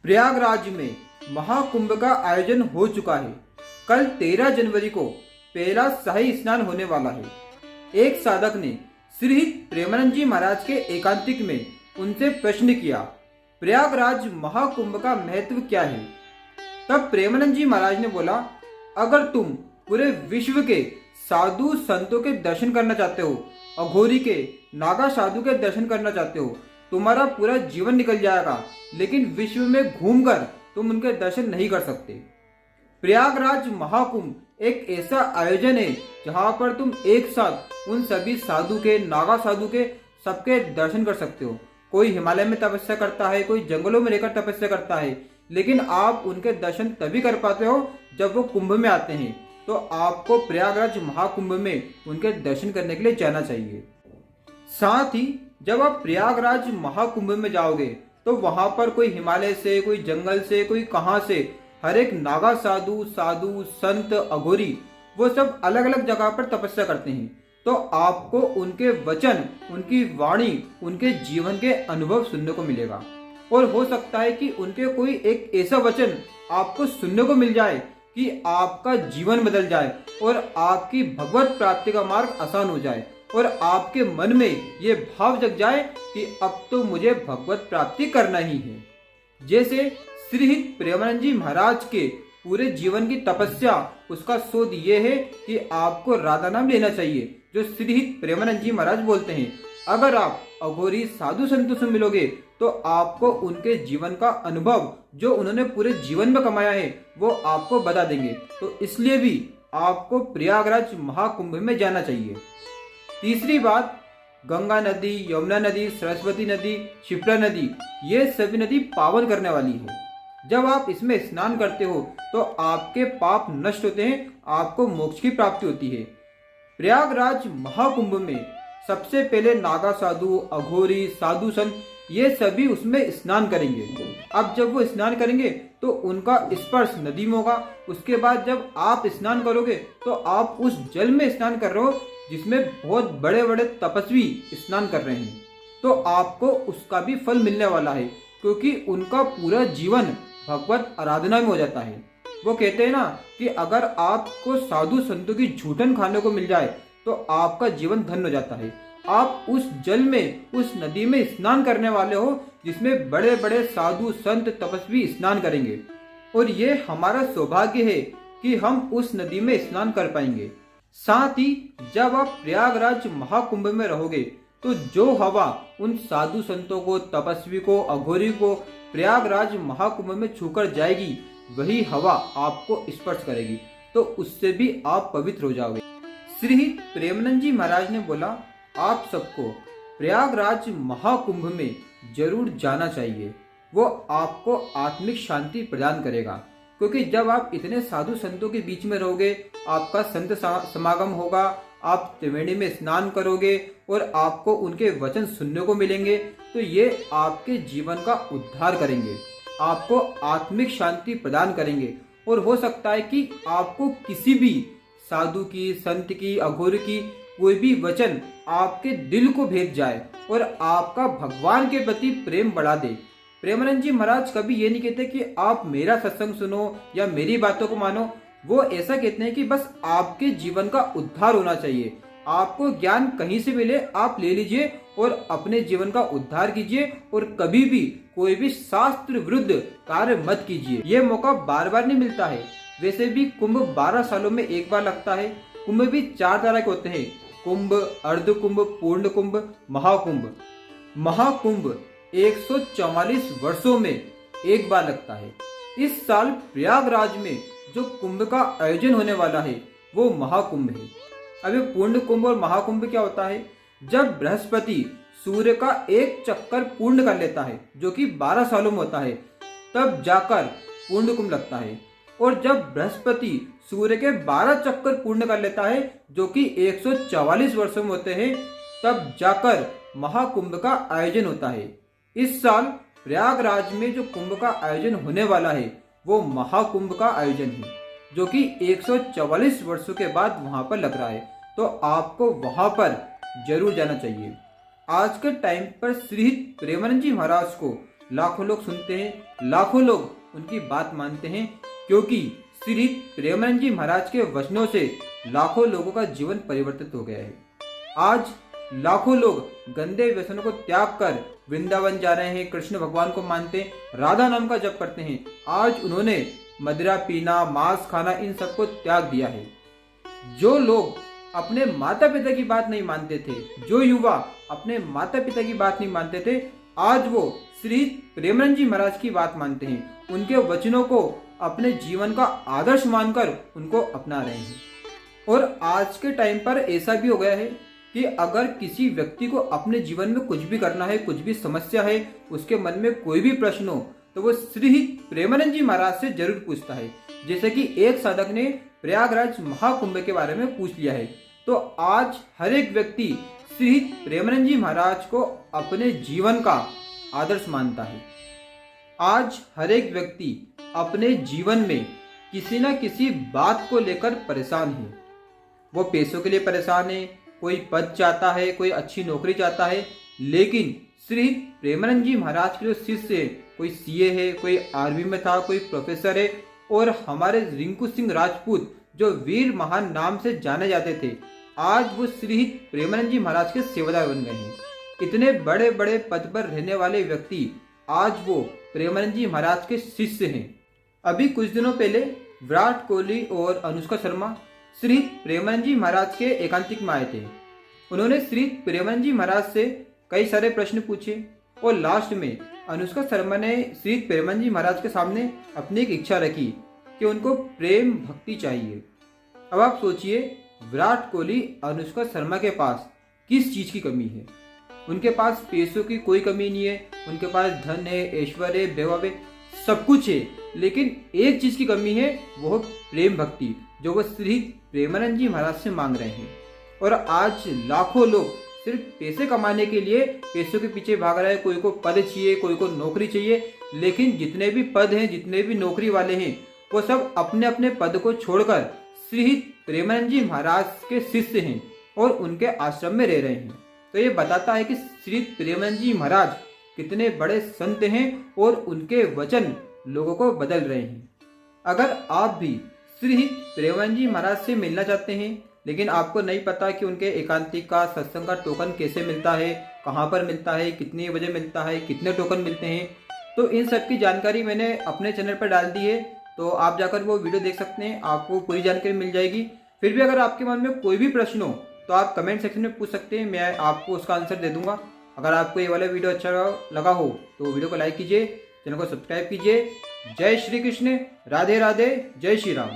प्रयागराज में महाकुंभ का आयोजन हो चुका है। कल 13 जनवरी को पहला शाही स्नान होने वाला है। एक साधक ने श्री प्रेमानंद जी महाराज के एकांतिक में उनसे प्रश्न किया, प्रयागराज महाकुंभ का महत्व क्या है? तब प्रेमानंद जी महाराज ने बोला, अगर तुम पूरे विश्व के साधु संतों के दर्शन करना चाहते हो, अघोरी के, नागा साधु के दर्शन करना चाहते हो, तुम्हारा पूरा जीवन निकल जाएगा, लेकिन विश्व में घूमकर तुम उनके दर्शन नहीं कर सकते। प्रयागराज महाकुंभ एक ऐसा आयोजन है जहां पर तुम एक साथ उन सभी साधु के, नागा साधु के, सबके दर्शन कर सकते हो। कोई हिमालय में तपस्या करता है, कोई जंगलों में रहकर तपस्या करता है, लेकिन आप उनके दर्शन तभी कर पाते हो जब वो कुंभ में आते हैं। तो आपको प्रयागराज महाकुंभ में उनके दर्शन करने के लिए जाना चाहिए। साथ ही जब आप प्रयागराज महाकुंभ में जाओगे तो वहां पर कोई हिमालय से, कोई जंगल से, कोई कहां से, हर एक नागा साधु, संत, अघोरी, वो सब अलग अलग जगह पर तपस्या करते हैं। तो आपको उनके वचन, उनकी वाणी, उनके जीवन के अनुभव सुनने को मिलेगा। और हो सकता है कि उनके कोई एक ऐसा वचन आपको सुनने को मिल जाए कि आपका जीवन बदल जाए और आपकी भगवत प्राप्ति का मार्ग आसान हो जाए और आपके मन में ये भाव जग जाए कि अब तो मुझे भगवत प्राप्ति करना ही है। जैसे श्री प्रेमानंद जी महाराज के पूरे जीवन की तपस्या, उसका शोध ये है कि आपको राधा नाम लेना चाहिए, जो श्री प्रेमानंद जी महाराज बोलते हैं। अगर आप अघोरी साधु संतों से मिलोगे तो आपको उनके जीवन का अनुभव, जो उन्होंने पूरे जीवन में कमाया है, वो आपको बता देंगे। तो इसलिए भी आपको प्रयागराज महाकुंभ में जाना चाहिए। तीसरी बात, गंगा नदी, यमुना नदी, सरस्वती नदी, क्षिप्रा नदी, ये सभी नदी पावन करने वाली है। जब आप इसमें स्नान करते हो तो आपके पाप नष्ट होते हैं, आपको मोक्ष की प्राप्ति होती है। प्रयागराज महाकुंभ में सबसे पहले नागा साधु, अघोरी, साधु संत, ये सभी उसमें स्नान करेंगे। अब जब वो स्नान करेंगे तो उनका स्पर्श नदी में होगा। उसके बाद जब आप स्नान करोगे तो आप उस जल में स्नान कर रहे हो जिसमें बहुत बड़े बड़े तपस्वी स्नान कर रहे हैं। तो आपको उसका भी फल मिलने वाला है, क्योंकि उनका पूरा जीवन भगवत आराधना में हो जाता है। वो कहते हैं ना कि अगर आपको साधु संतों की झूठन खाने को मिल जाए तो आपका जीवन धन्य हो जाता है। आप उस जल में, उस नदी में स्नान करने वाले हो जिसमें बड़े बड़े साधु संत तपस्वी स्नान करेंगे। और ये हमारा सौभाग्य है कि हम उस नदी में स्नान कर पाएंगे। साथ ही जब आप प्रयागराज महाकुंभ में रहोगे तो जो हवा उन साधु संतों को, तपस्वी को, अघोरी को प्रयागराज महाकुंभ में छूकर जाएगी, वही हवा आपको स्पर्श करेगी, तो उससे भी आप पवित्र हो जाओगे। श्री प्रेमानंद जी महाराज ने बोला, आप सबको प्रयागराज महाकुंभ में जरूर जाना चाहिए। वो आपको आत्मिक शांति प्रदान करेगा, क्योंकि जब आप इतने साधु संतों के बीच में रहोगे, आपका संत समागम होगा, आप त्रिवेणी में स्नान करोगे और आपको उनके वचन सुनने को मिलेंगे, तो ये आपके जीवन का उद्धार करेंगे, आपको आत्मिक शांति प्रदान करेंगे। और हो सकता है कि आपको किसी भी साधु की, संत की, अघोरी की कोई भी वचन आपके दिल को भेद जाए और आपका भगवान के प्रति प्रेम बढ़ा दे। प्रेमानंद जी महाराज कभी ये नहीं कहते कि आप मेरा सत्संग सुनो या मेरी बातों को मानो। वो ऐसा कहते हैं कि बस आपके जीवन का उद्धार होना चाहिए। आपको ज्ञान कहीं से मिले, आप ले लीजिए और अपने जीवन का उद्धार कीजिए, और कभी भी कोई भी शास्त्र विरुद्ध कार्य मत कीजिए। ये मौका बार बार नहीं मिलता है। वैसे भी कुंभ 12 सालों में एक बार लगता है। कुंभ भी 4 तरह के होते हैं, कुंभ, अर्ध कुंभ, पूर्ण कुंभ, महाकुंभ। महाकुंभ 144 वर्षों में एक बार लगता है। इस साल प्रयागराज में जो कुंभ का आयोजन होने वाला है वो महाकुंभ है। अभी पूर्ण कुंभ और महाकुंभ क्या होता है? जब बृहस्पति सूर्य का एक चक्कर पूर्ण कर लेता है, जो कि 12 सालों में होता है, तब जाकर पूर्ण कुंभ लगता है। और जब बृहस्पति सूर्य के 12 चक्कर पूर्ण कर लेता है, जो कि 144 वर्षों में होते हैं, तब जाकर महाकुंभ का आयोजन होता है। इस साल प्रयागराज में जो कुंभ का आयोजन होने वाला है वो महाकुंभ का आयोजन है, जो कि 144 वर्षों के बाद वहां पर लग रहा है। तो आपको वहां पर जरूर जाना चाहिए। आज के टाइम पर श्री प्रेमानंद जी महाराज को लाखों लोग सुनते हैं, लाखों लोग उनकी बात मानते हैं, क्योंकि श्री प्रेमानंद जी महाराज के वचनों से लाखों लोगों का जीवन परिवर्तित हो गया है। आज लाखों लोग गंदे व्यसनों को त्याग कर वृंदावन जा रहे हैं, कृष्ण भगवान को मानते हैं, राधा नाम का जप करते हैं। आज उन्होंने मदिरा पीना, मांस खाना, इन सबको त्याग दिया है। जो लोग अपने माता पिता की बात नहीं मानते थे, जो युवा अपने माता पिता की बात नहीं मानते थे, आज वो श्री प्रेमानंद जी महाराज की बात मानते हैं। उनके वचनों को अपने जीवन का आदर्श मानकर उनको अपना रहे हैं। और आज के टाइम पर ऐसा भी हो गया है कि अगर किसी व्यक्ति को अपने जीवन में कुछ भी करना है, कुछ भी समस्या है, उसके मन में कोई भी प्रश्न हो, तो वो श्री प्रेमानंद जी महाराज से जरूर पूछता है। जैसे कि एक साधक ने प्रयागराज महाकुंभ के बारे में पूछ लिया है, तो आज हर एक व्यक्ति श्री प्रेमानंद जी महाराज को अपने जीवन का आदर्श मानता है। आज हर एक व्यक्ति अपने जीवन में किसी न किसी बात को लेकर परेशान है। वो पैसों के लिए परेशान है, कोई पद चाहता है, कोई अच्छी नौकरी चाहता है, लेकिन श्री प्रेमानंद जी महाराज के जो शिष्य है, कोई सीए है, कोई आर्मी में था, कोई प्रोफेसर है, और हमारे रिंकू सिंह राजपूत जो वीर महान नाम से जाने जाते थे, आज वो श्री प्रेमानंद जी महाराज के सेवादार बन गए हैं। इतने बड़े बड़े पद पर रहने वाले व्यक्ति आज वो प्रेमानंद जी महाराज के शिष्य हैं। अभी कुछ दिनों पहले विराट कोहली और अनुष्का शर्मा श्री प्रेमानंद जी महाराज के एकांतिक में आए थे। उन्होंने श्री प्रेमानंद जी महाराज से कई सारे प्रश्न पूछे और लास्ट में अनुष्का शर्मा ने श्री प्रेमानंद जी महाराज के सामने अपनी एक इच्छा रखी कि उनको प्रेम भक्ति चाहिए। अब आप सोचिए, विराट कोहली, अनुष्का शर्मा के पास किस चीज की कमी है? उनके पास पैसों की कोई कमी नहीं है, उनके पास धन है, ऐश्वर्य, वैभव, सब कुछ है, लेकिन एक चीज की कमी है, वो प्रेम भक्ति, जो वो श्री प्रेमानंद जी महाराज से मांग रहे हैं। और आज लाखों लोग सिर्फ पैसे कमाने के लिए पैसों के पीछे भाग रहे हैं। कोई को पद चाहिए, कोई को नौकरी चाहिए, लेकिन जितने भी पद हैं, जितने भी नौकरी वाले हैं, वो सब अपने अपने पद को छोड़कर श्री प्रेमानंद जी महाराज के शिष्य हैं और उनके आश्रम में रह रहे हैं। तो ये बताता है कि श्री प्रेमानंद जी महाराज कितने बड़े संत हैं और उनके वचन लोगों को बदल रहे हैं। अगर आप भी श्री प्रेमानंद जी महाराज से मिलना चाहते हैं, लेकिन आपको नहीं पता कि उनके एकांतिक का, सत्संग का टोकन कैसे मिलता है, कहाँ पर मिलता है, कितने बजे मिलता है, कितने टोकन मिलते हैं, तो इन सब की जानकारी मैंने अपने चैनल पर डाल दी है, तो आप जाकर वो वीडियो देख सकते हैं, आपको पूरी जानकारी मिल जाएगी। फिर भी अगर आपके मन में कोई भी प्रश्न हो तो आप कमेंट सेक्शन में पूछ सकते हैं, मैं आपको उसका आंसर दे दूंगा। अगर आपको ये वाला वीडियो अच्छा लगा हो तो वीडियो को लाइक कीजिए, चैनल को सब्सक्राइब कीजिए। जय श्री कृष्ण, राधे राधे, जय श्री राम।